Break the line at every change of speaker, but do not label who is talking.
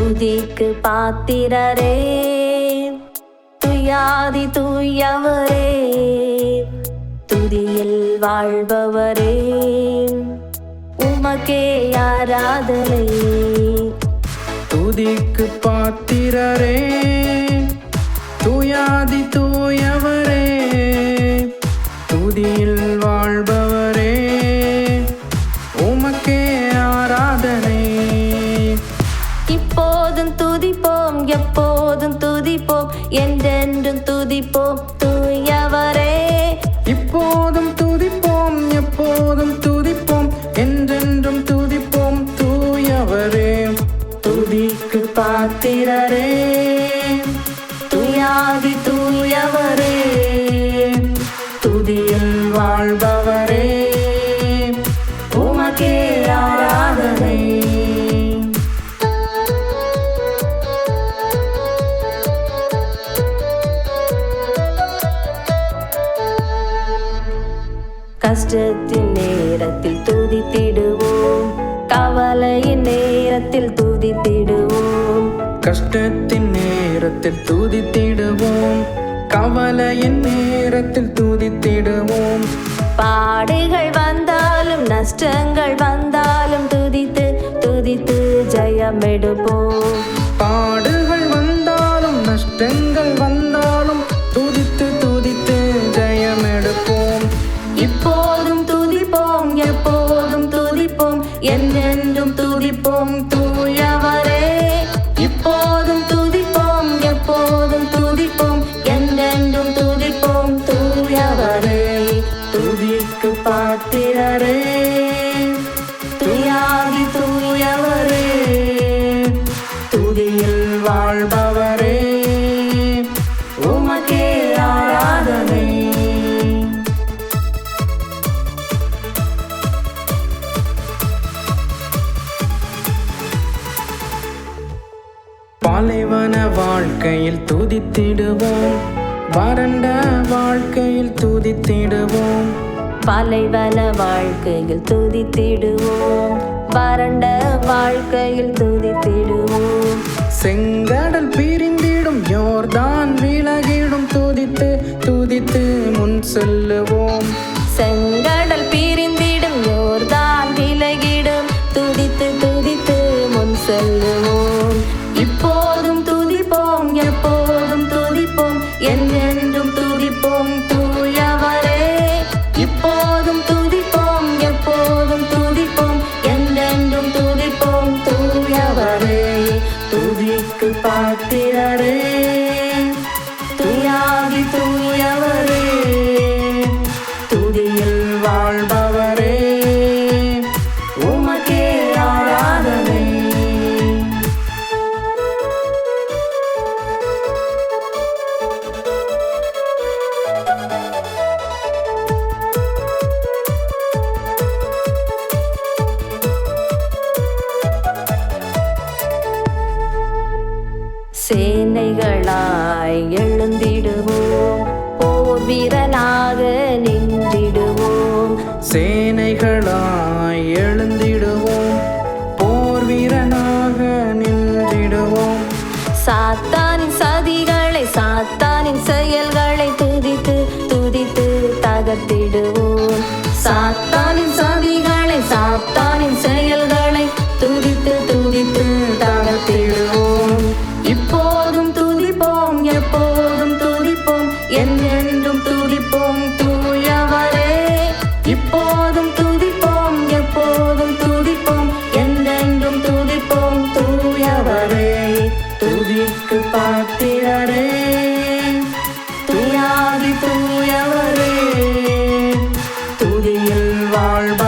துதிக்கு பாத்திரரே, துயாதி தூயவரே, துதியில் வாழ்பவரே, உமக்கே ஆராதனை.
துதிக்கு பாத்திரரே, துயாதி தூயவரே, துதியில் வாழ்பவரே, உமக்கே ஆராதனை.
இப்போதும் துதிப்போம், எப்போதும் துதிப்போம், என்றென்றும் துதிப்போம் தூயவரே.
இப்போதும் துதிப்போம், எப்போதும் துதிப்போம், என்றென்றும் துதிப்போம் தூயவரே.
துதிக்கு பாத்திரரே, துயாதி தூயவரே,
துதியில் வாழ்பவரே,
உமக்கே ஆராதனை. கஷ்டத்தின் நேரத்தில் துதித்திடுவோம், கவலையின் நேரத்தில் துதித்திடுவோம்.
கஷ்டத்தின் நேரத்தில் துதித்திடுவோம், கவலையின் நேரத்தில் துதித்திடுவோம்.
பாடுகள் வந்தாலும் நஷ்டங்கள் வந்தாலும் துதித்து துதித்து ஜெயம் எடுப்போம்.
பாடுகள் வந்தாலும் நஷ்டங்கள் வந்தாலும் துதித்து துதித்து ஜெயம் எடுப்போம்.
இப்போதும் துதிப்போம், எப்போதும் துதிப்போம், என்றென்றும் துதிப்போம் தூயவரே. இப்போதும் துதிப்போம், எப்போதும் துதிப்போம், என்றென்றும் துதிப்போம் தூயவரே. துதிக்கு பாத்திரரே, துயாதி தூயவரே,
துதியில் வாழ்பவரே,
உமக்கே ஆராதனை.
பாலைவன வாழ்க்கையில் துதித்திடுவோம், வறண்ட வாழ்க்கையில் துதித்திடுவோம்.
பாலைவன வாழ்க்கையில் துதித்திடுவோம், வறண்ட வாழ்க்கையில் துதித்திடுவோம்.
செங்கடல் பிரிந்திடும், யோர்தான் விலகிடும், துதித்து துதித்து முன் செல்லுவோம்.
செங்கடல் பிரிந்திடும், யோர்தான் விலகிடும், துதித்து துதித்து முன் செல்லுவோம். இப்போதும் துதிப்போம், எப்போதும் துதிப்போம், என்றென்றும் துதிப்போம் தூயவரே. இப்போதும் துதிப்போம், எப்போதும் துதிப்போம், என்றென்றும் துதிப்போம் தூயவரே. துதிக்கு பாத்திரரே, துயாதி தூயவரே,
துதியில் வாழ்பவரே,
உமக்கே ஆராதனை. சேனைகளாய் எழுந்திடுவோம், போர் வீரனாக நின்றிடுவோம்.
சேனைகளாய் எழுந்திடுவோம், போர் வீரனாக நின்றிடுவோம்.
சாத்தானின் சதிகளை, சாத்தானின் செயல்களை துதித்து துதித்து தகர்த்திடுவோம். சாத்தானின் சதிகளை, சாத்தானின் செயல்களை துதித்து துதித்து தகர்த்திடுவோம். இப்போதும் துதிப்போம், எப்போதும் துதிப்போம், என்றென்றும் துதிப்போம் தூயவரே. இப்போதும் துதிப்போம், எப்போதும் துதிப்போம், என்றென்றும் துதிப்போம் தூயவரே. துதிக்கு பாத்திரரே, துயாதி தூயவரே,
துதியில் வாழ்பவரே,